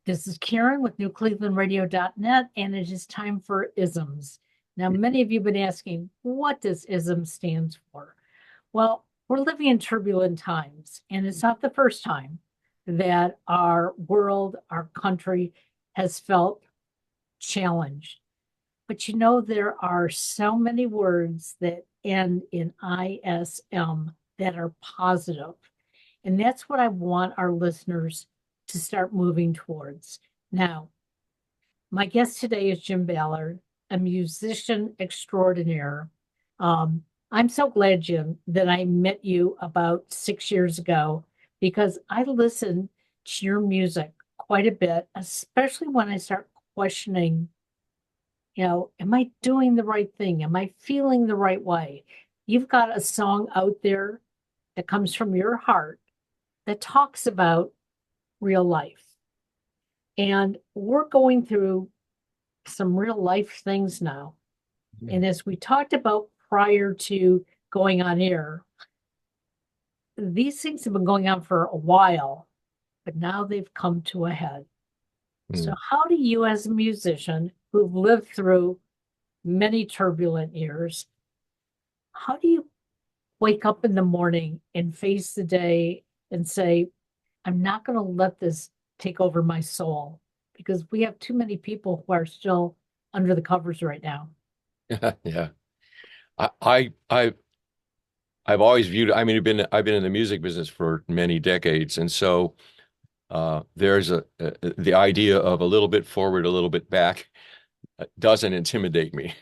This is Karen with newclevelandradio.net, and it is time for isms. Now, many of you have been asking, what does ism stand for? Well, we're living in turbulent times, and it's not the first time that our world, our country has felt challenged. But you know, there are so many words that end in ISM that are positive. And that's what I want our listeners to start moving towards. Now, my guest today is Jim Ballard, a musician extraordinaire. I'm so glad, Jim, that I met you about 6 years ago because I listen to your music quite a bit, especially when I start questioning, am I doing the right thing? Am I feeling the right way? You've got a song out there that comes from your heart that talks about real life. And we're going through some real life things now. Yeah. And as we talked about prior to going on air, these things have been going on for a while, but now they've come to a head. So how do you, as a musician who've lived through many turbulent years, how do you wake up in the morning and face the day and say, I'm not going to let this take over my soul, because we have too many people who are still under the covers right now? Yeah. I've always viewed, I've been in the music business for many decades. And so there's the idea of a little bit forward, a little bit back doesn't intimidate me.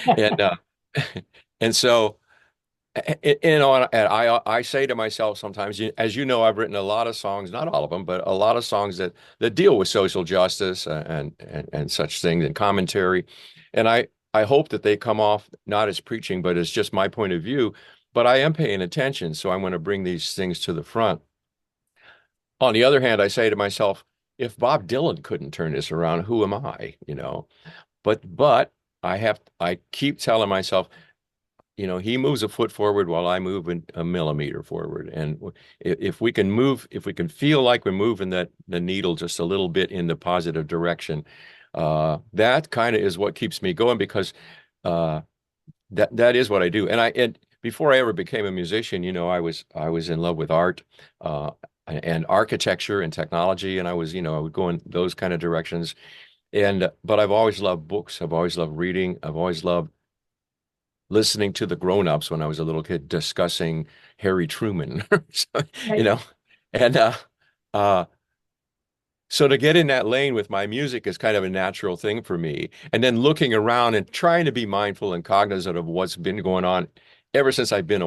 And and so and I say to myself sometimes, as you know, I've written a lot of songs, not all of them, but a lot of songs that deal with social justice and such things and commentary. And I hope that they come off not as preaching, but as just my point of view. But I am paying attention, so I want to bring these things to the front. On the other hand, I say to myself, if Bob Dylan couldn't turn this around, who am I? But I keep telling myself, he moves a foot forward while I move a millimeter forward. And if we can feel like we're moving the needle just a little bit in the positive direction, that kind of is what keeps me going, because that is what I do. And before I ever became a musician, I was in love with art, and architecture and technology, and I would go in those kind of directions. But I've always loved books. I've always loved reading. I've always loved listening to the grown-ups when I was a little kid discussing Harry Truman. So, Right. And so to get in that lane with my music is kind of a natural thing for me. And then looking around and trying to be mindful and cognizant of what's been going on ever since I've been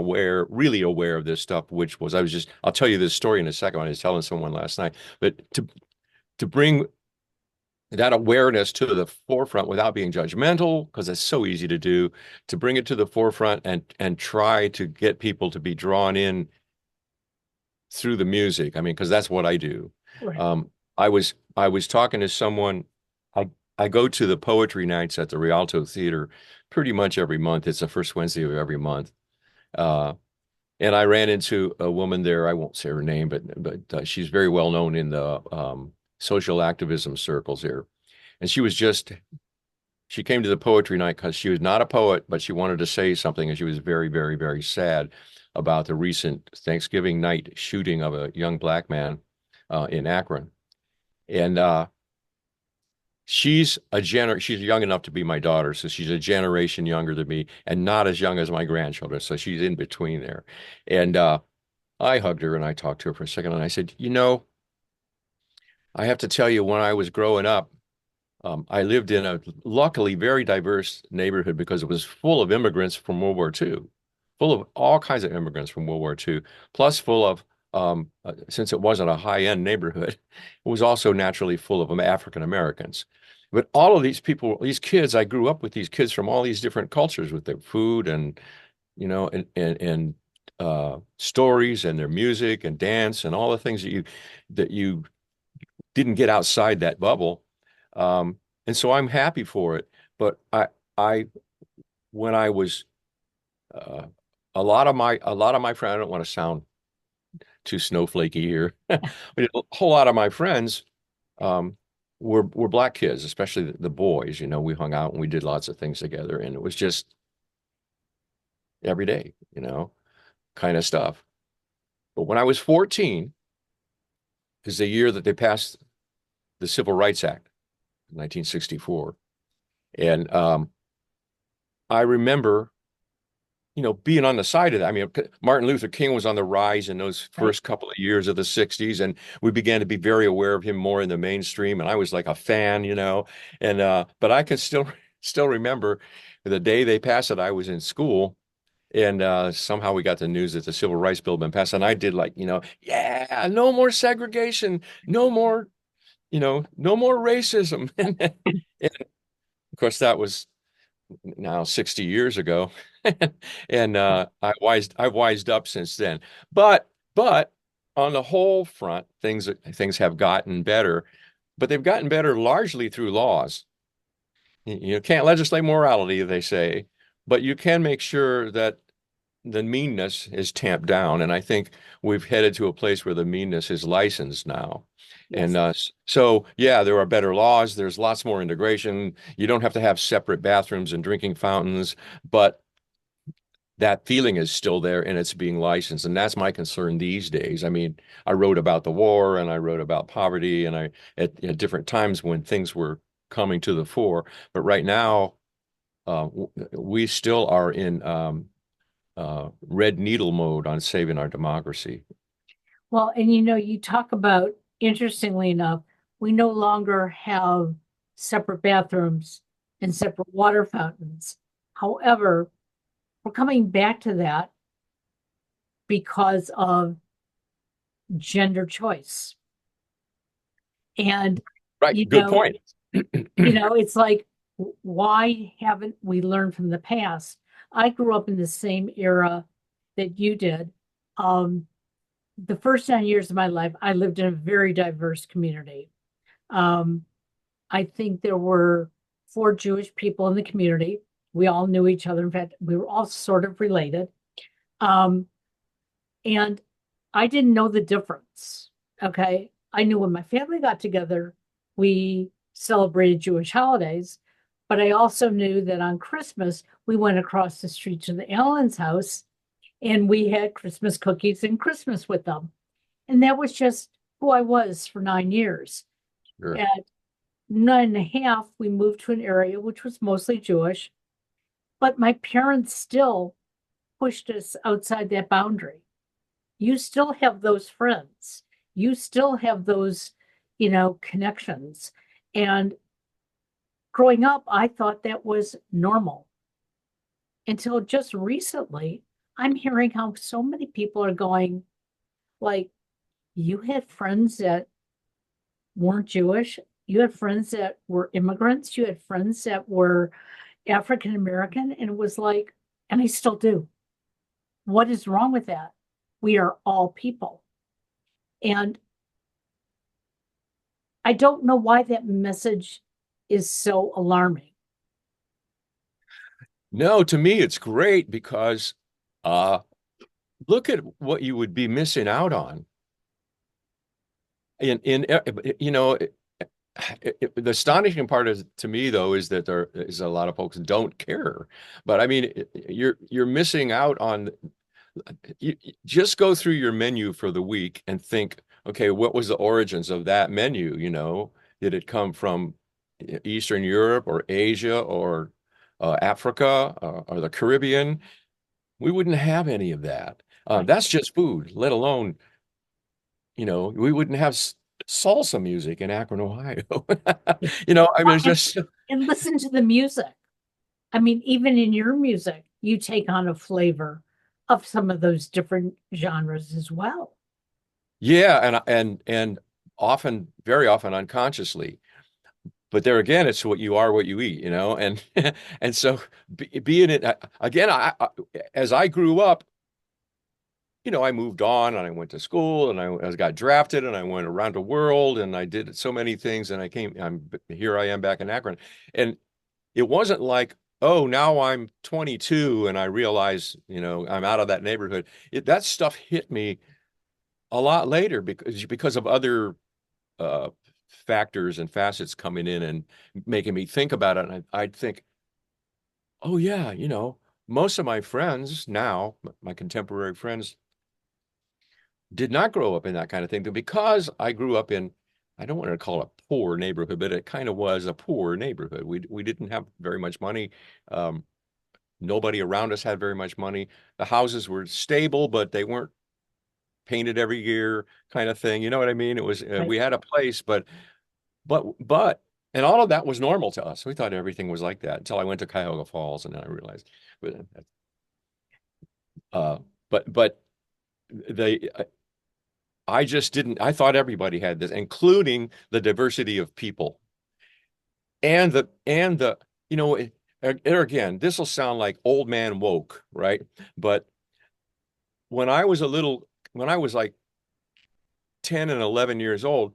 really aware of this stuff, I'll tell you this story in a second. I was telling someone last night, but to bring that awareness to the forefront without being judgmental, because it's so easy to do, to bring it to the forefront and try to get people to be drawn in through the music. Because that's what I do. Right. I was talking to someone. I go to the poetry nights at the Rialto Theater pretty much every month. It's the first Wednesday of every month. And I ran into a woman there. I won't say her name, but she's very well known in the social activism circles here. And she came to the poetry night because she was not a poet, but she wanted to say something, and she was very, very, very sad about the recent Thanksgiving night shooting of a young black man in Akron. And she's young enough to be my daughter, so she's a generation younger than me and not as young as my grandchildren. So she's in between there. And I hugged her and I talked to her for a second, and I said, I have to tell you, when I was growing up, I lived in a luckily very diverse neighborhood because it was full of immigrants from World War II, full of all kinds of immigrants from World War II, plus full of, since it wasn't a high-end neighborhood, it was also naturally full of African Americans. But all of these people, these kids, I grew up with these kids from all these different cultures with their food and, and stories and their music and dance and all the things that you didn't get outside that bubble. And so I'm happy for it. But I, when I was, a lot of my friends, I don't want to sound too snowflakey here, but a whole lot of my friends um, were black kids, especially the boys. You know, we hung out and we did lots of things together, and it was just every day, you know, kind of stuff. But when I was 14, is the year that they passed the Civil Rights Act, 1964, and I remember, you know, being on the side of that. I mean, Martin Luther King was on the rise in those Right. first couple of years of the 60s, and we began to be very aware of him more in the mainstream. And I was like a fan, you know, and but I can still remember the day they passed it. I was in school, and somehow we got the news that the Civil Rights Bill had been passed, and I did like, you know, yeah, no more segregation, no more, you know, no more racism. And of course, that was now 60 years ago. And I've wised up since then. But on the whole front, things have gotten better, but they've gotten better largely through laws. You can't legislate morality, they say, but you can make sure that the meanness is tamped down. And I think we've headed to a place where the meanness is licensed now. And Yes. so, yeah, there are better laws. There's lots more integration. You don't have to have separate bathrooms and drinking fountains, but that feeling is still there and it's being licensed. And that's my concern these days. I mean, I wrote about the war and I wrote about poverty and at different times when things were coming to the fore. But right now, we still are in red needle mode on saving our democracy. Well, and you know, you talk about, interestingly enough, we no longer have separate bathrooms and separate water fountains. However, we're coming back to that because of gender choice. And, Right. you Good know, point. it's like, why haven't we learned from the past? I grew up in the same era that you did. Um, the first 9 years of my life, I lived in a very diverse community. Um, I think there were 4 Jewish people in the community. We all knew each other. In fact, we were all sort of related. Um, and I didn't know the difference. Okay. I knew when my family got together, we celebrated Jewish holidays, but I also knew that on Christmas, we went across the street to the Allen's house and we had Christmas cookies and Christmas with them. And that was just who I was for 9 years. Sure. At 9.5, we moved to an area which was mostly Jewish, but my parents still pushed us outside that boundary. You still have those friends. You still have those, connections. And growing up, I thought that was normal until just recently, I'm hearing how so many people are going, like, you had friends that weren't Jewish. You had friends that were immigrants. You had friends that were African American. And it was like, and I still do. What is wrong with that? We are all people. And I don't know why that message is so alarming. No, to me, it's great because uh, look at what you would be missing out on. You know, the astonishing part is to me though is that there is a lot of folks don't care. But I mean, you're missing out on. Just go through your menu for the week and think, okay, what was the origins of that menu? You know, did it come from Eastern Europe or Asia or Africa or the Caribbean? We wouldn't have any of that. Right. That's just food, let alone, we wouldn't have salsa music in Akron, Ohio. I mean, Well, it's just, and listen to the music. I mean, even in your music, you take on a flavor of some of those different genres as well. yeah, and often, very often unconsciously. But there again, it's what you are, what you eat, and and so being it again, as I grew up, I moved on and I went to school and I got drafted and I went around the world and I did so many things and here I am back in Akron. And it wasn't like, oh, now I'm 22 and I realize, I'm out of that neighborhood. That stuff hit me a lot later because of other factors and facets coming in and making me think about it. And I'd think, oh yeah, most of my friends now, my contemporary friends, did not grow up in that kind of thing. But because I grew up in, I don't want to call it a poor neighborhood, but it kind of was a poor neighborhood. We didn't have very much money. Nobody around us had very much money. The houses were stable, but they weren't painted every year, kind of thing. You know what I mean? It was Right. we had a place, but and all of that was normal to us. We thought everything was like that until I went to Cuyahoga Falls, and then I realized. Uh, but they I just didn't. I thought everybody had this, including the diversity of people and the there again, this will sound like old man woke, right? But when I was like 10 and 11 years old,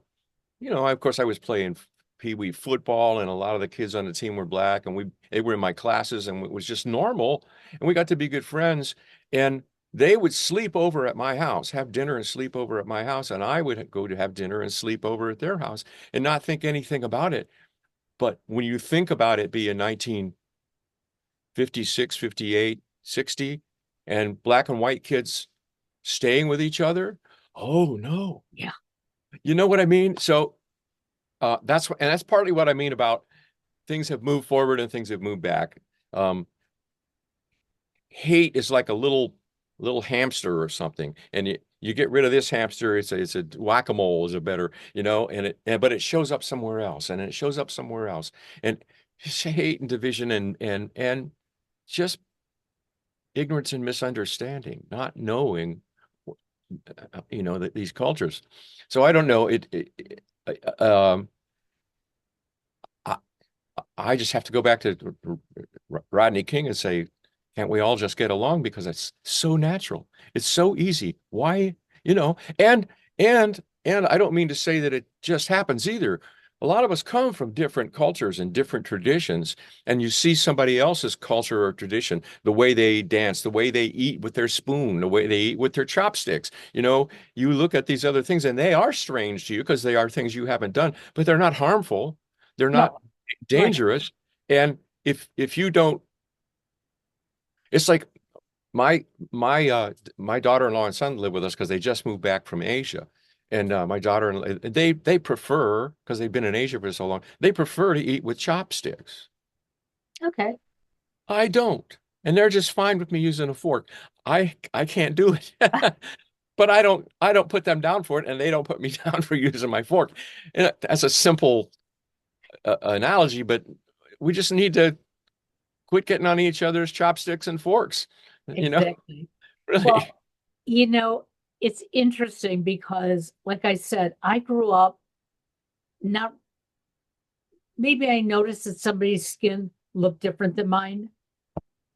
of course I was playing pee wee football, and a lot of the kids on the team were black, and they were in my classes, and it was just normal, and we got to be good friends, and they would sleep over at my house, have dinner and sleep over at my house, and I would go to have dinner and sleep over at their house and not think anything about it. But when you think about it being 1956, 58, 60, and black and white kids staying with each other, oh no. Yeah. You know what I mean? So that's partly what I mean about things have moved forward and things have moved back. Hate is like a little hamster or something, and you get rid of this hamster, it's a whack-a-mole is a better, but it shows up somewhere else, and it shows up somewhere else, and hate and division and just ignorance and misunderstanding, not knowing, that these cultures. So I don't know. I just have to go back to Rodney King and say, can't we all just get along? Because it's so natural. It's so easy. Why, and I don't mean to say that it just happens either. A lot of us come from different cultures and different traditions, and you see somebody else's culture or tradition, the way they dance, the way they eat with their spoon, the way they eat with their chopsticks. You look at these other things and they are strange to you because they are things you haven't done, but they're not harmful. They're not No. dangerous. Right. And if you don't, it's like my daughter-in-law and son live with us because they just moved back from Asia. And my daughter, they prefer, because they've been in Asia for so long, they prefer to eat with chopsticks. Okay. I don't. And they're just fine with me using a fork. I can't do it. But I don't put them down for it, and they don't put me down for using my fork. And that's a simple analogy, but we just need to quit getting on each other's chopsticks and forks. Exactly. Really. Well, it's interesting because, like I said, I grew up maybe I noticed that somebody's skin looked different than mine,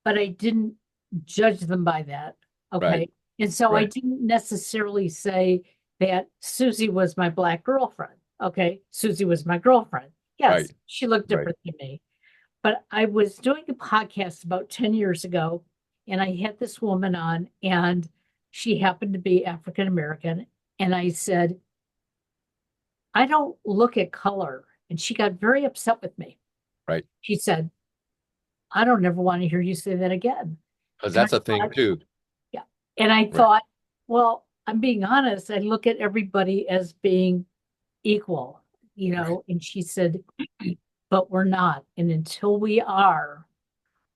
but I didn't judge them by that. Okay. Right. And so I Right. didn't necessarily say that Susie was my black girlfriend. Okay. Susie was my girlfriend. Yes, Right. she looked different than me. But I was doing a podcast about 10 years ago, and I had this woman on, and she happened to be African American. And I said, I don't look at color. And she got very upset with me. Right. She said, I don't ever want to hear you say that again. Because that's a thing too. Yeah. And I Right. thought, well, I'm being honest. I look at everybody as being equal, Right. and she said, but we're not. And until we are,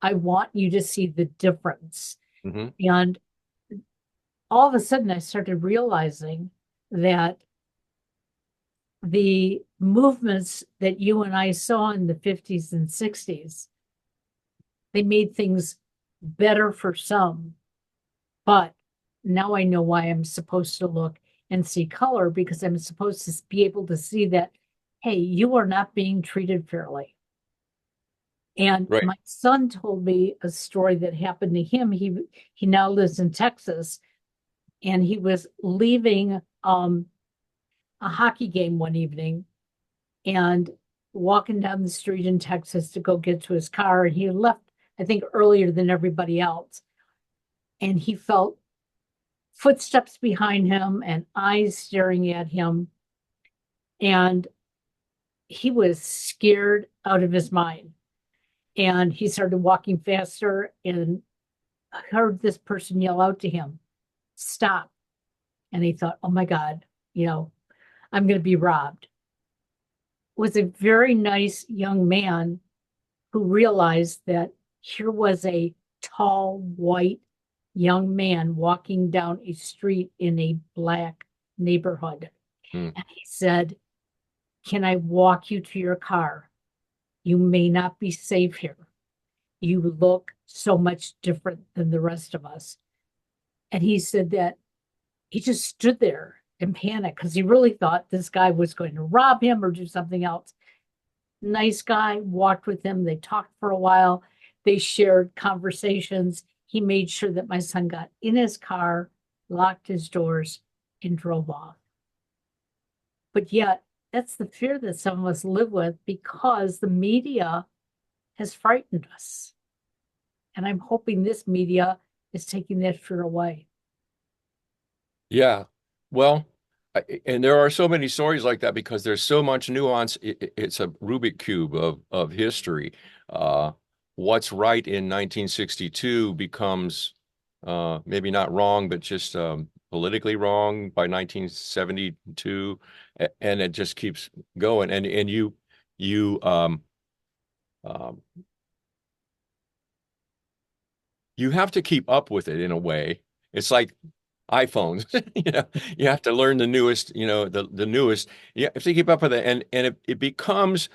I want you to see the difference. Mm-hmm. And all of a sudden, I started realizing that the movements that you and I saw in the 50s and 60s, they made things better for some. But now I know why I'm supposed to look and see color, because I'm supposed to be able to see that, hey, you are not being treated fairly. And Right. my son told me a story that happened to him. He now lives in Texas, and he was leaving a hockey game one evening and walking down the street in Texas to go get to his car. And he left, I think, earlier than everybody else. And he felt footsteps behind him and eyes staring at him. And he was scared out of his mind. And he started walking faster and heard this person yell out to him, "Stop." And he thought, oh my God, I'm going to be robbed. Was a very nice young man who realized that here was a tall, white young man walking down a street in a black neighborhood. Mm. And he said, "Can I walk you to your car? You may not be safe here. You look so much different than the rest of us." And he said that he just stood there in panic because he really thought this guy was going to rob him or do something else. Nice guy, walked with him. They talked for a while. They shared conversations. He made sure that my son got in his car, locked his doors, and drove off. But yet, that's the fear that some of us live with because the media has frightened us. And I'm hoping this media is taking that fear away. Yeah. Well, and there are so many stories like that because there's so much nuance. It's a Rubik cube of history. What's right in 1962 becomes maybe not wrong, but just politically wrong by 1972, and it just keeps going. And um, you have to keep up with it in a way. It's like iPhones, you have to learn the newest, the newest. You have to keep up with it, and it becomes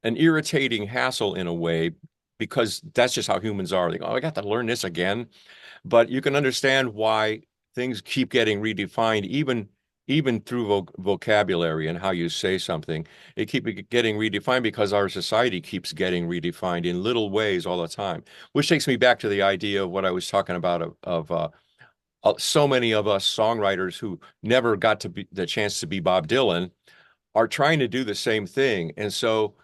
an irritating hassle in a way because that's just how humans are. They go, oh, I got to learn this again. But you can understand why things keep getting redefined, even through vocabulary and how you say something. It keeps getting redefined because our society keeps getting redefined in little ways all the time. Which takes me back to the idea of what I was talking about of so many of us songwriters who never got to be the chance to be Bob Dylan are trying to do the same thing. And so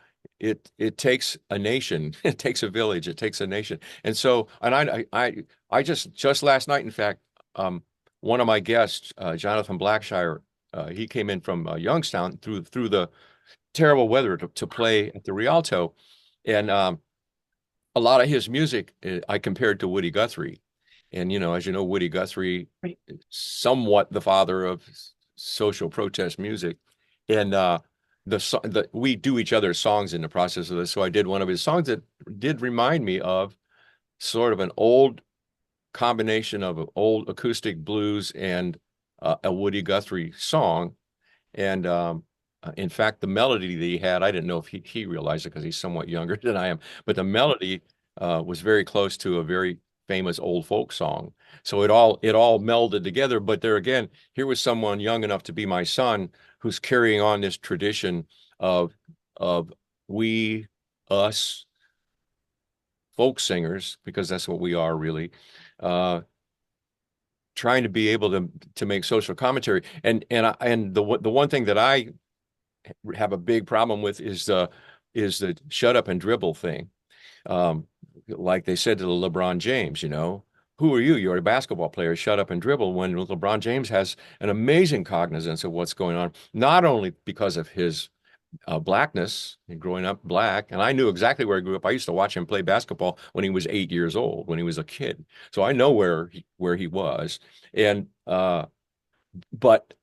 it takes a nation, it takes a village, it takes a nation. And so, and I just last night, in fact, one of my guests, Jonathan Blackshire, he came in from Youngstown through the terrible weather to play at the Rialto, and a lot of his music I compared to Woody Guthrie. And, as you know, Woody Guthrie, Right. somewhat the father of social protest music. And we do each other's songs in the process of this. So I did one of his songs that did remind me of sort of an old combination of old acoustic blues and a Woody Guthrie song. And in fact, the melody that he had, I didn't know if he realized it because he's somewhat younger than I am, but the melody was very close to a very famous old folk song. So it all melded together. But there again, here was someone young enough to be my son who's carrying on this tradition of we, us, folk singers, because that's what we are really, trying to be able to make social commentary. And the one thing that I have a big problem with is the shut up and dribble thing. Like they said to the LeBron James, who are you? You're a basketball player. Shut up and dribble. When LeBron James has an amazing cognizance of what's going on, not only because of his blackness and growing up black. And I knew exactly where he grew up. I used to watch him play basketball when he was 8 years old, when he was a kid. So I know where he was. And but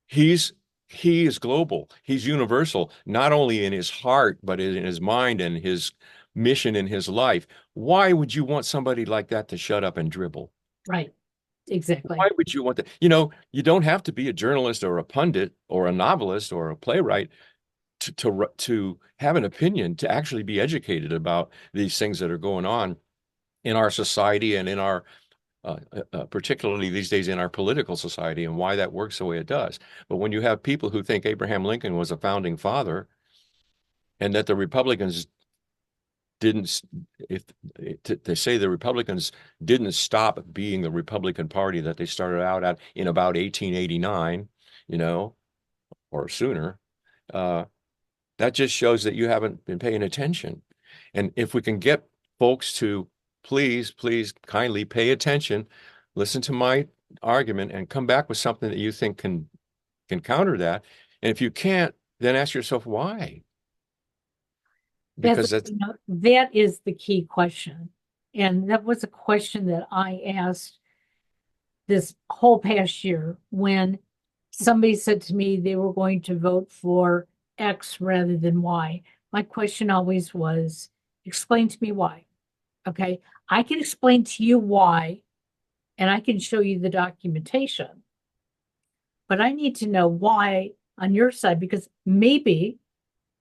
he is global. He's universal, not only in his heart, but in his mind and his mission in his life. Why would you want somebody like that to shut up and dribble? Right. Exactly. Why would you want that? You don't have to be a journalist or a pundit or a novelist or a playwright to have an opinion, to actually be educated about these things that are going on in our society and in our particularly these days in our political society, and why that works the way it does. But when you have people who think Abraham Lincoln was a founding father and that the Republicans didn't, if they say the Republicans didn't stop being the Republican Party that they started out at in about 1889, or sooner, that just shows that you haven't been paying attention. And if we can get folks to please kindly pay attention, listen to my argument, and come back with something that you think can counter that. And if you can't, then ask yourself why. That's, Because that's that is the key question. And that was a question that I asked this whole past year when somebody said to me they were going to vote for X rather than Y. My question always was, explain to me why. Okay. I can explain to you why, and I can show you the documentation, but I need to know why on your side because maybe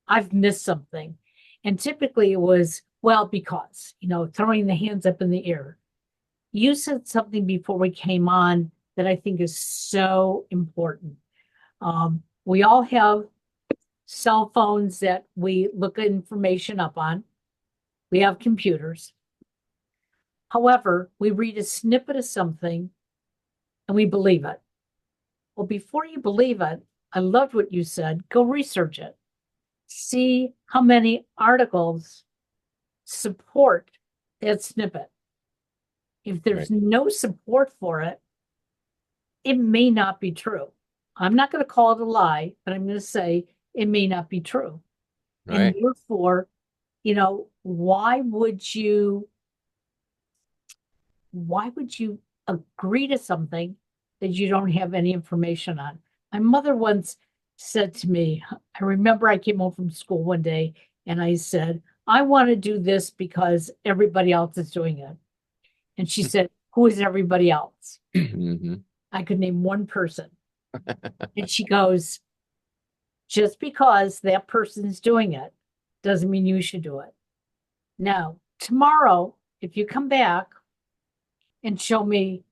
I've missed something. And typically it was, well, because, throwing the hands up in the air. You said something before we came on that I think is so important. We all have cell phones that we look information up on. We have computers. However, we read a snippet of something and we believe it. Well, before you believe it, I loved what you said. Go research it. See how many articles support that snippet. If there's no support for it, it may not be true. I'm not going to call it a lie, but I'm going to say it may not be true. right. And therefore, why would you agree to something that you don't have any information on? My mother once said to me, I remember I came home from school one day and I said, I want to do this because everybody else is doing it. And she said, who is everybody else? I could name one person. And she goes, just because that person's doing it doesn't mean you should do it. Now, tomorrow, if you come back and show me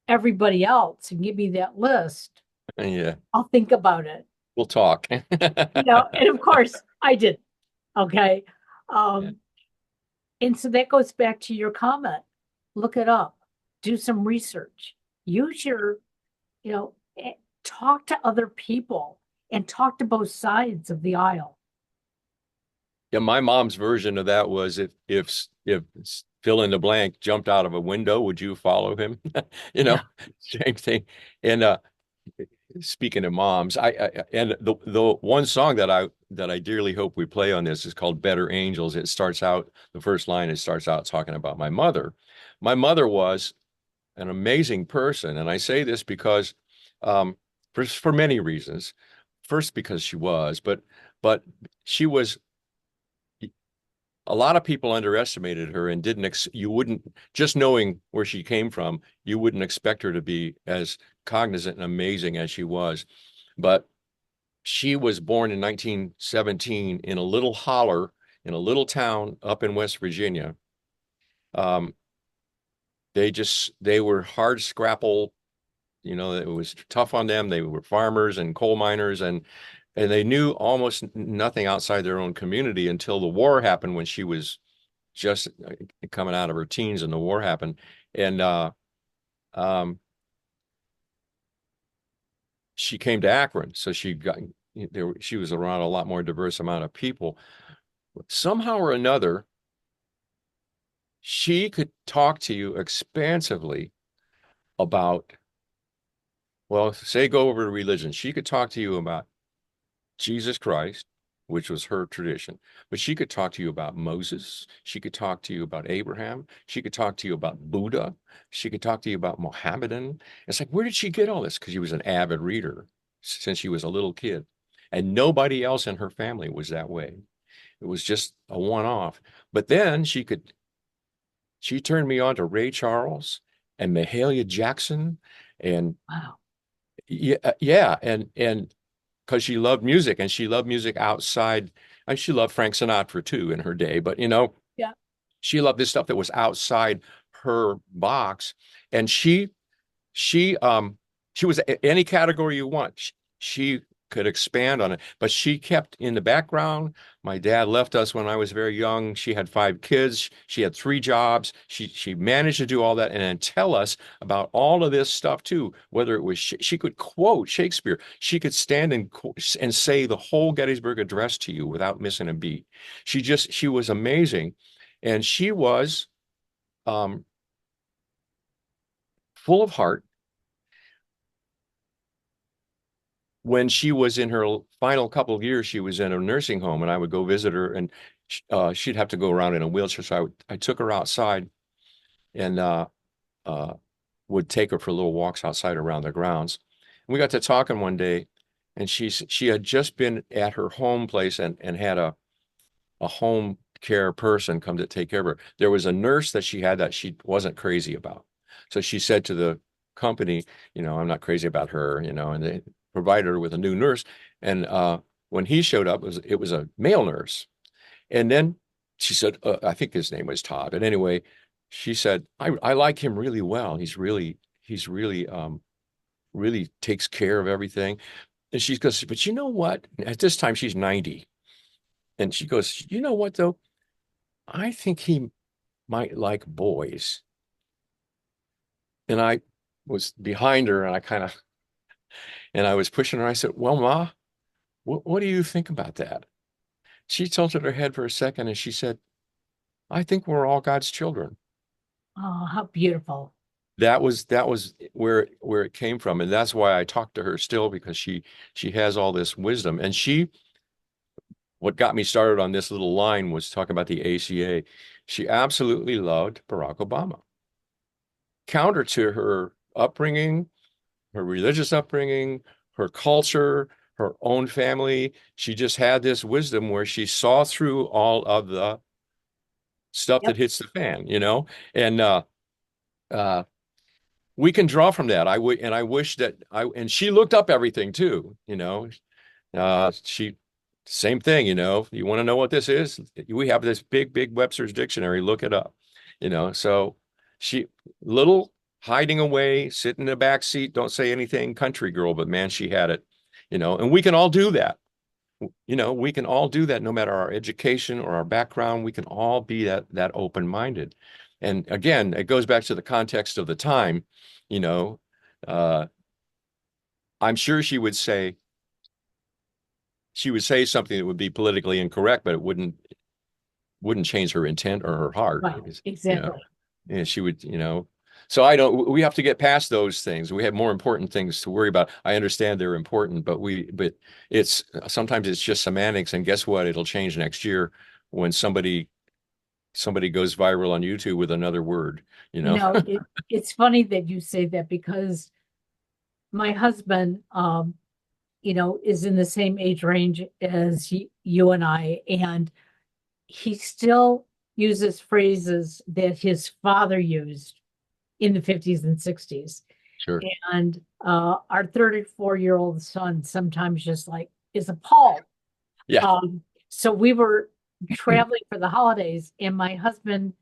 everybody else and give me that list, Yeah, I'll think about it. we'll talk. And of course I did. Okay. And so that goes back to your comment. Look it up, do some research, use your, talk to other people and talk to both sides of the aisle. Yeah, my mom's version of that was if fill in the blank jumped out of a window, would you follow him? Yeah. Same thing. And speaking of moms, and the one song that I dearly hope we play on this is called Better Angels. It starts out, the first line, it starts out talking about my mother. My mother was an amazing person, and I say this because for many reasons. First, because she was, but she was. A lot of people underestimated her and you wouldn't, just knowing where she came from, you wouldn't expect her to be as cognizant and amazing as she was. But she was born in 1917 in a little holler in a little town up in West Virginia. They were hard scrapple, it was tough on them. They were farmers and coal miners and they knew almost nothing outside their own community until the war happened, when she was just coming out of her teens and the war happened. And she came to Akron. So she was around a lot more diverse amount of people. Somehow or another, she could talk to you expansively about, well, say go over to religion. She could talk to you about Jesus Christ, which was her tradition. But she could talk to you about Moses. She could talk to you about Abraham. She could talk to you about Buddha. She could talk to you about Mohammedan. It's like, where did she get all this? Because she was an avid reader since she was a little kid. And nobody else in her family was that way. It was just a one-off. But then she turned me on to Ray Charles and Mahalia Jackson. And wow. Yeah. And because she loved music and she loved music outside. And she loved Frank Sinatra too in her day, but Yeah. she loved this stuff that was outside her box. And she was any category you want. She could expand on it, but she kept in the background. My dad left us when I was very young. She had 5 kids. She had 3 jobs. She managed to do all that and then tell us about all of this stuff too. Whether it was she could quote Shakespeare. She could stand and say the whole Gettysburg Address to you without missing a beat. She was amazing, and she was full of heart. when she was in her final couple of years, she was in a nursing home, and I would go visit her, and she'd have to go around in a wheelchair. So I took her outside and uh, would take her for little walks outside around the grounds. And we got to talking one day, and she had just been at her home place and had a home care person come to take care of her. There was a nurse that she had that she wasn't crazy about. So she said to the company, I'm not crazy about her, and they provided her with a new nurse. And when he showed up, it was a male nurse. And then she said, I think his name was Todd. But anyway, she said, I like him really well. He's really takes care of everything. And she goes, but you know what? At this time, she's 90. And she goes, you know what, though? I think he might like boys. And I was behind her, and I was pushing her. I said, well, Ma, what do you think about that? She tilted her head for a second and she said, I think we're all God's children. Oh, how beautiful. That was where it came from. And that's why I talk to her still, because she has all this wisdom. And what got me started on this little line was talking about the ACA. She absolutely loved Barack Obama. Counter to her upbringing, her religious upbringing, her culture, her own family, she just had this wisdom where she saw through all of the stuff Yep. that hits the fan, and uh, we can draw from that. I wish that and she looked up everything too, she, same thing, you want to know what this is? We have this big Webster's dictionary, look it up, so she, little hiding away, sit in the back seat, don't say anything, country girl, but man, she had it, and we can all do that. We can all do that no matter our education or our background. We can all be that open-minded. And again, it goes back to the context of the time, you know, uh, I'm sure she would say something that would be politically incorrect, but it wouldn't change her intent or her heart. Right. Exactly. And she would, so we have to get past those things. We have more important things to worry about. I understand they're important, but it's sometimes it's just semantics. And guess what? It'll change next year when somebody goes viral on YouTube with another word, It's funny that you say that, because my husband, is in the same age range as you and I, and he still uses phrases that his father used in the 50s and 60s. Sure. And our 34-year-old son sometimes just is appalled. Yeah. So we were traveling for the holidays, and my husband,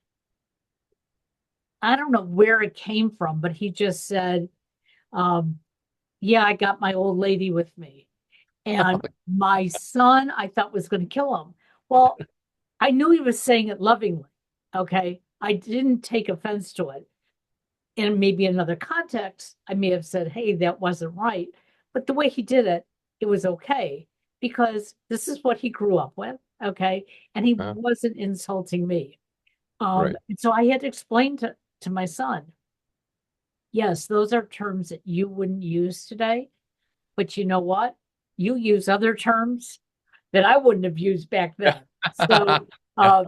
I don't know where it came from, but he just said, yeah, I got my old lady with me. And my son, I thought, was going to kill him. Well, I knew he was saying it lovingly. Okay. I didn't take offense to it. In maybe another context, I may have said, hey, that wasn't right. But the way he did it, it was okay, because this is what he grew up with. Okay. And he wasn't insulting me. Right. And so I had to explain to my son, yes, those are terms that you wouldn't use today. But you know what? You use other terms that I wouldn't have used back then. So our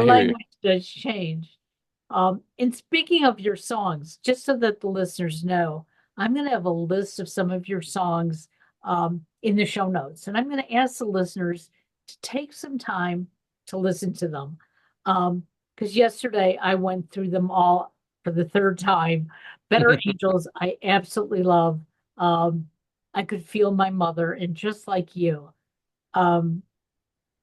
language does change. And speaking of your songs, just so that the listeners know, I'm going to have a list of some of your songs in the show notes. And I'm going to ask the listeners to take some time to listen to them. Because yesterday I went through them all for the third time. Better Angels, I absolutely love. I could feel my mother, and just like you, I'm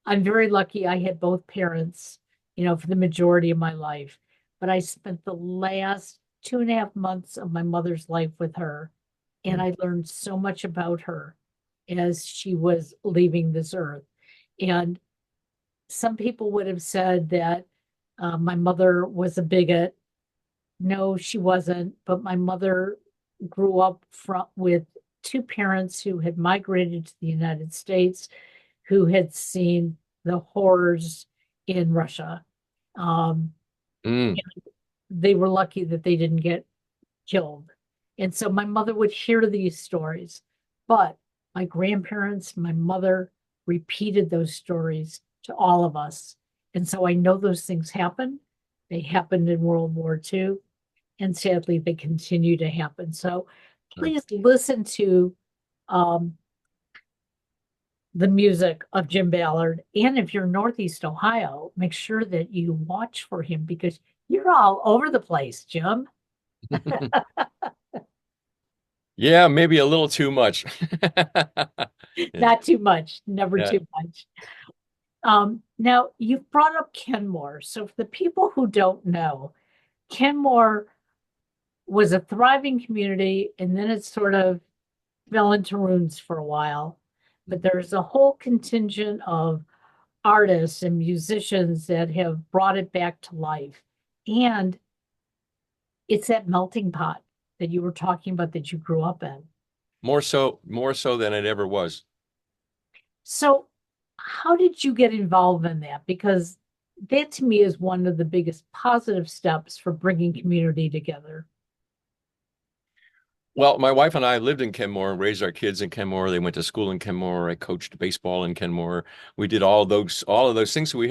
very lucky I had both parents, for the majority of my life. But I spent the last 2.5 months of my mother's life with her, and I learned so much about her as she was leaving this earth. And some people would have said that my mother was a bigot. No, she wasn't. But my mother grew up with two parents who had migrated to the United States, who had seen the horrors in Russia. They were lucky that they didn't get killed. And so my mother would hear these stories. But My grandparents, my mother repeated those stories to all of us. And so I know those things happen. They happened in World War II, and sadly, they continue to happen. So please listen to um, the music of Jim Ballard. And if you're Northeast Ohio, make sure that you watch for him because you're all over the place, Jim. Yeah, maybe a little too much. Not too much, never Yeah. too much. Now, you've brought up Kenmore. So, for the people who don't know, Kenmore was a thriving community and then it sort of fell into ruins for a while. But there's a whole contingent of artists and musicians that have brought it back to life. And it's that melting pot that you were talking about that you grew up in. More so than it ever was. So, how did you get involved in that? Because that to me is one of the biggest positive steps for bringing community together. Well, my wife and I lived in Kenmore and raised our kids in Kenmore. They went to school in Kenmore. I coached baseball in Kenmore. We did all of those things. So we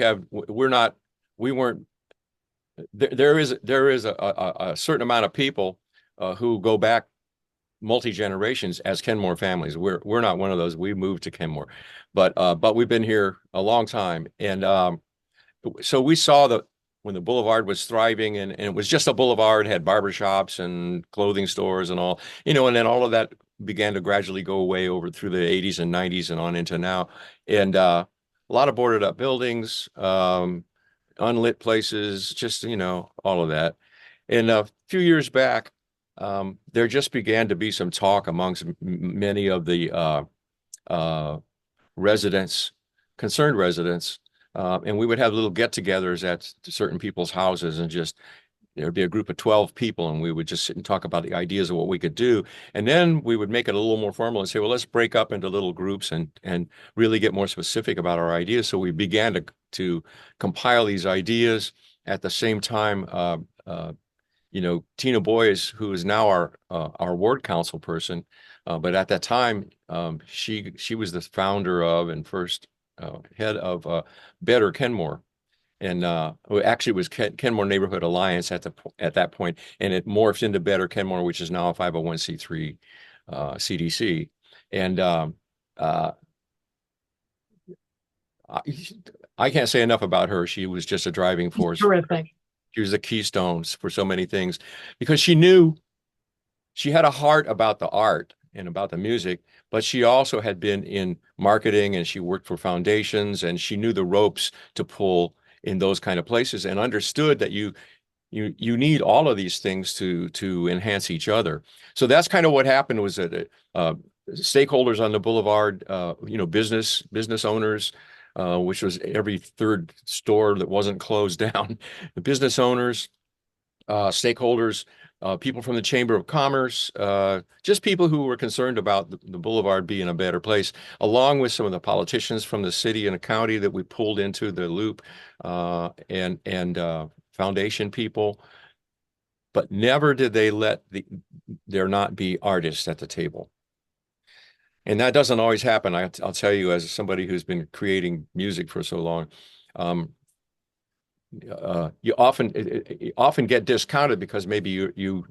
weren't, there is a certain amount of people who go back multi-generations as Kenmore families. We're not one of those. We moved to Kenmore, but we've been here a long time. And so we saw when the boulevard was thriving and it was just a boulevard, had barbershops and clothing stores and all, and then all of that began to gradually go away over through the 80s and 90s and on into now. And a lot of boarded up buildings, unlit places, just, all of that. And a few years back, there just began to be some talk amongst many of the concerned residents, and we would have little get-togethers at certain people's houses, and just there'd be a group of 12 people, and we would just sit and talk about the ideas of what we could do, and then we would make it a little more formal and say, well, let's break up into little groups and really get more specific about our ideas. So we began to compile these ideas. At the same time, Tina Boyes, who is now our ward council person, but at that time, she was the founder of and first head of Better Kenmore, and actually it was Kenmore Neighborhood Alliance at that point, and it morphed into Better Kenmore, which is now a 501c3 CDC, and I can't say enough about her. She was just a driving force. Terrific. She was the keystones for so many things because she knew she had a heart about the art and about the music, but she also had been in marketing and she worked for foundations and she knew the ropes to pull in those kind of places and understood that you need all of these things to enhance each other. So that's kind of what happened was that stakeholders on the boulevard, business owners, which was every third store that wasn't closed down, the business owners, stakeholders, people from the Chamber of Commerce, just people who were concerned about the boulevard being a better place, along with some of the politicians from the city and the county that we pulled into the loop, and foundation people. But never did they let there not be artists at the table. And that doesn't always happen. I'll tell you, as somebody who's been creating music for so long, you often get discounted because maybe you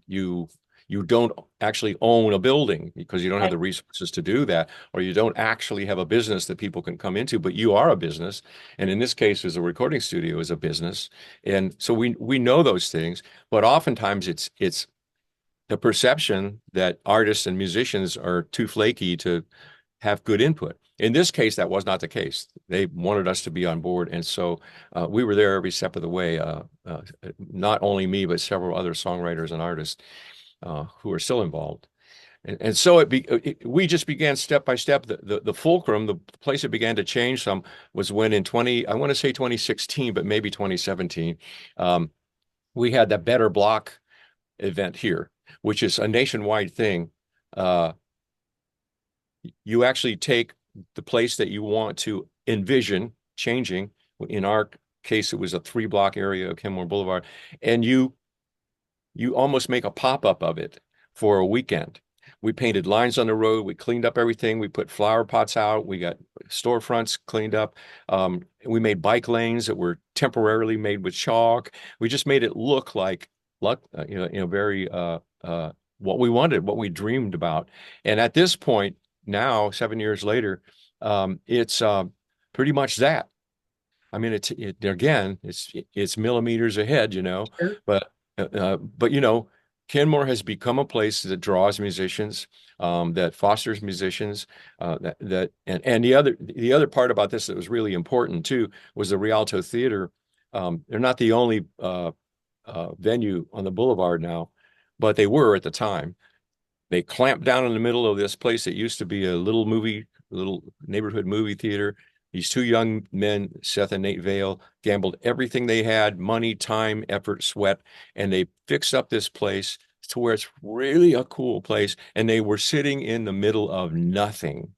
don't actually own a building because you don't have the resources to do that, or you don't actually have a business that people can come into, but you are a business. And in this case, as a recording studio is a business. And so we know those things, but oftentimes it's the perception that artists and musicians are too flaky to have good input. In this case, that was not the case. They wanted us to be on board. And so we were there every step of the way, not only me, but several other songwriters and artists who are still involved. And so we just began step by step. The fulcrum, the place it began to change some was when in I want to say 2016, but maybe 2017, we had that Better Block event here, which is a nationwide thing. You actually take the place that you want to envision changing. In our case, it was a 3-block area of Kenmore Boulevard, and you almost make a pop-up of it for a weekend we painted lines on the road. We cleaned up everything. We put flower pots out. We got storefronts cleaned up. We made bike lanes that were temporarily made with chalk. We just made it look like, very what we wanted, what we dreamed about. And at this point, now 7 years later, it's pretty much that. I mean, again, it's millimeters ahead, Sure. but Kenmore has become a place that draws musicians, that fosters musicians, and the other part about this that was really important too was the Rialto Theater. They're not the only venue on the Boulevard now, but they were at the time. They clamped down in the middle of this place that used to be a little neighborhood movie theater. These two young men, Seth and Nate Vale, gambled everything they had, money, time, effort, sweat, and they fixed up this place to where it's really a cool place. And they were sitting in the middle of nothing.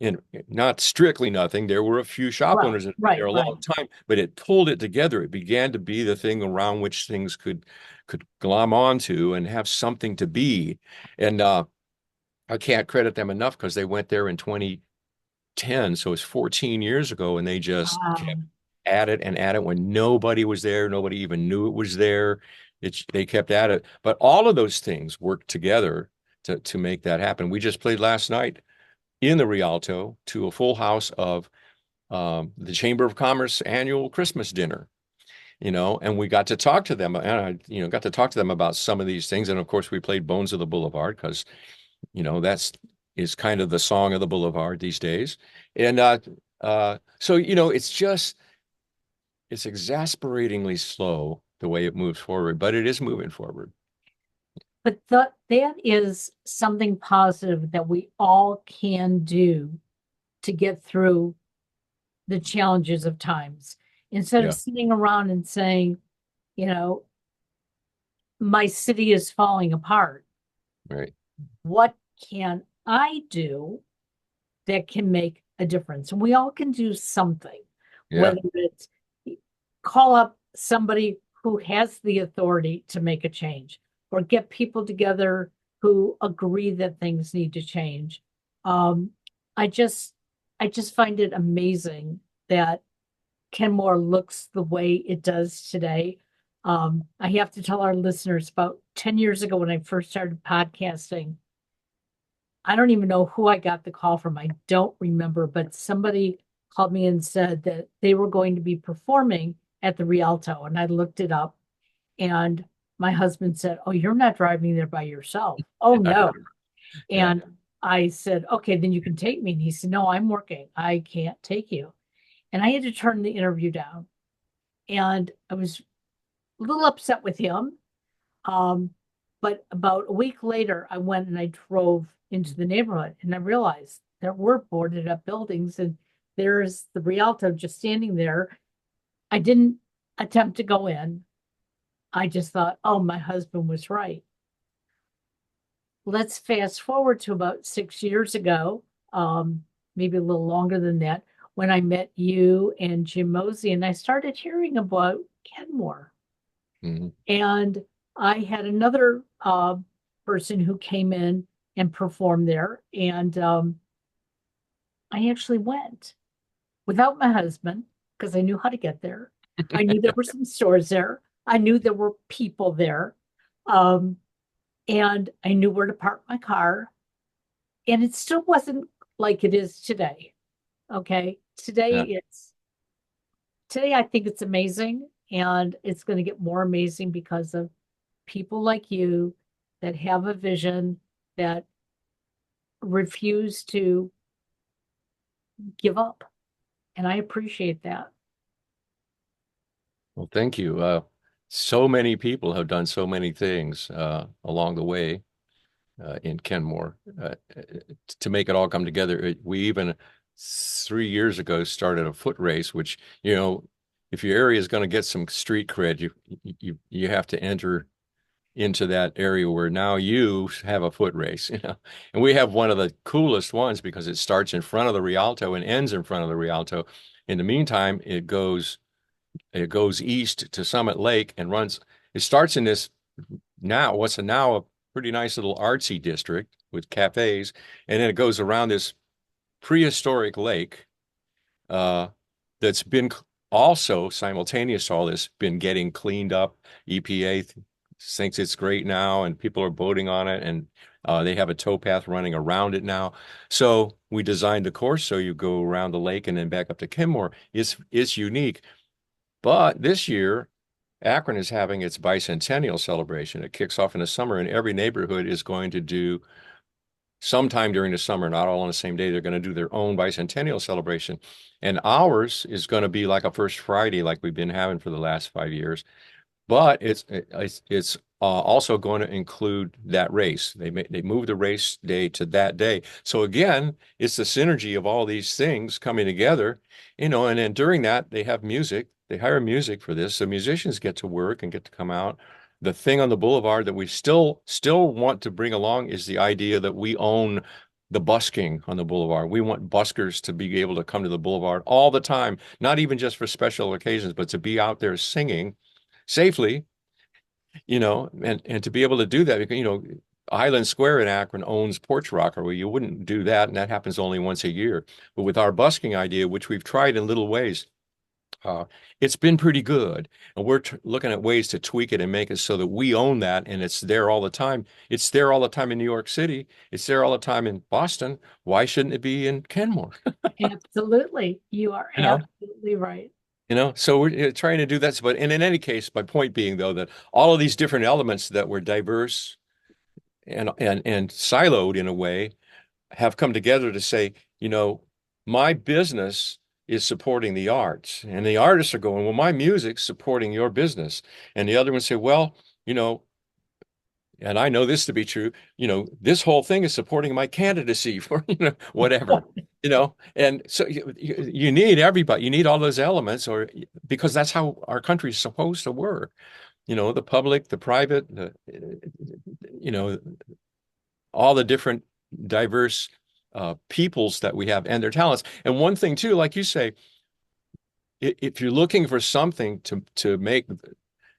And not strictly nothing. There were a few shop owners that had been there a long time, but it pulled it together. It began to be the thing around which things could glom onto and have something to be. And I can't credit them enough because they went there in 2010, so it's 14 years ago, and they just kept at it and at it when nobody was there. Nobody even knew it was there. They kept at it. But all of those things worked together to make that happen. We just played last night in the Rialto to a full house of the Chamber of Commerce annual Christmas dinner, and we got to talk to them, and I, got to talk to them about some of these things. And of course, we played Bones of the Boulevard because, that's is kind of the song of the Boulevard these days. And so, it's exasperatingly slow the way it moves forward, but it is moving forward. But that is something positive that we all can do to get through the challenges of times. Instead of sitting around and saying, my city is falling apart. Right. What can I do that can make a difference? And we all can do something, whether it's call up somebody who has the authority to make a change, or get people together who agree that things need to change. I just find it amazing that Kenmore looks the way it does today. I have to tell our listeners, about 10 years ago when I first started podcasting, I don't even know who I got the call from. I don't remember, but somebody called me and said that they were going to be performing at the Rialto, and I looked it up, and my husband said, "Oh, you're not driving there by yourself." "Oh, no." And I said, "Okay, then you can take me." And he said, "No, I'm working. I can't take you." And I had to turn the interview down. And I was a little upset with him. But about a week later, I went and I drove into the neighborhood, and I realized there were boarded up buildings, and there's the Rialto just standing there. I didn't attempt to go in. I just thought, oh, my husband was right. Let's fast forward to about 6 years ago, maybe a little longer than that, when I met you and Jim Mosey, and I started hearing about Kenmore. Mm-hmm. And I had another person who came in and performed there, and I actually went without my husband because I knew how to get there. I knew there were some stores there. I knew there were people there. And I knew where to park my car. And it still wasn't like it is today. Okay. Today I think it's amazing, and it's going to get more amazing because of people like you that have a vision, that refuse to give up. And I appreciate that. Well, thank you. So many people have done so many things along the way in Kenmore to make it all come together. We even 3 years ago started a foot race, which, if your area is going to get some street cred, you have to enter into that area where now you have a foot race, and we have one of the coolest ones because it starts in front of the Rialto and ends in front of the Rialto. In the meantime, it goes east to Summit Lake and runs. It starts in this now, what's now pretty nice little artsy district with cafes, and then it goes around this prehistoric lake that's been also simultaneous to all this been getting cleaned up. EPA thinks it's great now, and people are boating on it, and they have a towpath running around it now. So we designed the course so you go around the lake and then back up to Kenmore. It's unique. But this year, Akron is having its bicentennial celebration. It kicks off in the summer, and every neighborhood is going to do sometime during the summer, not all on the same day. They're going to do their own bicentennial celebration. And ours is going to be like a First Friday, like we've been having for the last 5 years. But it's also going to include that race. They move the race day to that day. So again, it's the synergy of all these things coming together, and then during that they have music. They hire music for this, so musicians get to work and get to come out. The thing on the boulevard that we still want to bring along is the idea that we own the busking on the boulevard. We want buskers to be able to come to the boulevard all the time, not even just for special occasions, but to be out there singing safely, and to be able to do that, because, Island Square in Akron owns Porch Rocker. Well, you wouldn't do that, and that happens only once a year. But with our busking idea, which we've tried in little ways, it's been pretty good. And we're looking at ways to tweak it and make it so that we own that, and it's there all the time. It's there all the time in New York City. It's there all the time in Boston. Why shouldn't it be in Kenmore? Absolutely. You are absolutely right. So we're trying to do that. But in any case, my point being, though, that all of these different elements that were diverse and siloed in a way have come together to say, my business is supporting the arts, and the artists are going, well, my music's supporting your business, and the other ones say, well, and I know this to be true, this whole thing is supporting my candidacy for, whatever, and so you need everybody, you need all those elements, or because that's how our country is supposed to work, the public, the private, all the different diverse peoples that we have and their talents. And one thing too, like you say, if you're looking for something to make,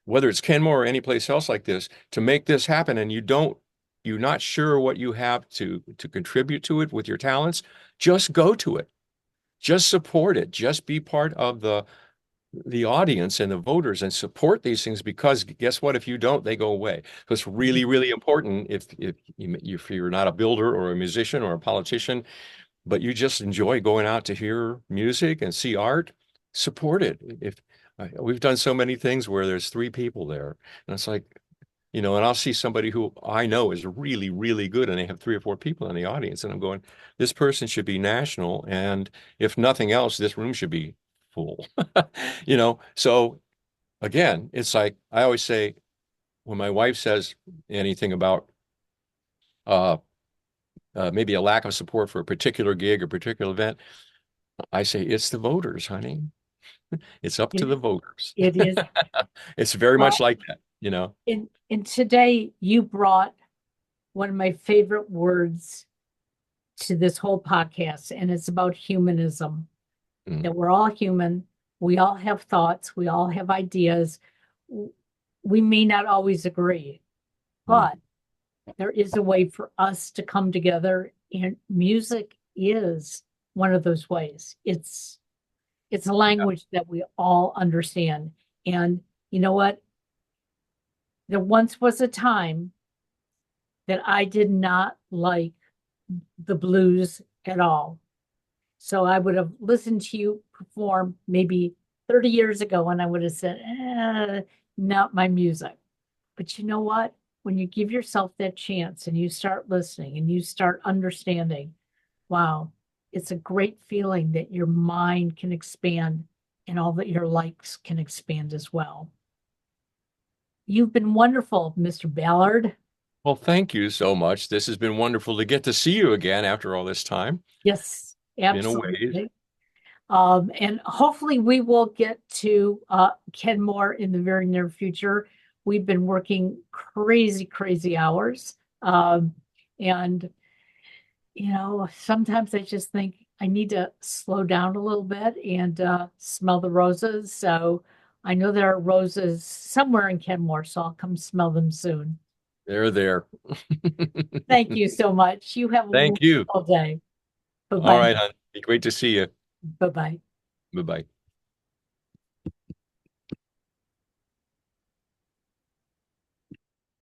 whether it's Kenmore or any place else like this, to make this happen, and you're not sure what you have to contribute to it with your talents, just go to it, just support it, just be part of the audience and the voters and support these things, because guess what? If you don't, they go away. So it's really, really important if you're not a builder or a musician or a politician, but you just enjoy going out to hear music and see art, support it. If we've done so many things where there's 3 people there, and it's like, and I'll see somebody who I know is really, really good, and they have 3 or 4 people in the audience, and I'm going, this person should be national, and if nothing else, this room should be full. So again, it's like I always say, when my wife says anything about maybe a lack of support for a particular gig or particular event, I say, it's the voters, honey. It's up to the voters. It is. It's very much like that, And today you brought one of my favorite words to this whole podcast, and it's about humanism. That we're all human. We all have thoughts. We all have ideas. We may not always agree, but there is a way for us to come together, and music is one of those ways. It's a language that we all understand. And you know what? There once was a time that I did not like the blues at all. So I would have listened to you perform maybe 30 years ago, and I would have said, not my music. But you know what? When you give yourself that chance and you start listening and you start understanding, wow, it's a great feeling that your mind can expand and all that your likes can expand as well. You've been wonderful, Mr. Ballard. Well, thank you so much. This has been wonderful to get to see you again after all this time. Yes. Absolutely. And hopefully we will get to Kenmore in the very near future. We've been working crazy hours. And, sometimes I just think I need to slow down a little bit and smell the roses. So I know there are roses somewhere in Kenmore, so I'll come smell them soon. They're there. Thank you so much. You have a Thank you. wonderful day. All Bye-bye. right, hon. Be great to see you. Bye-bye. Bye-bye.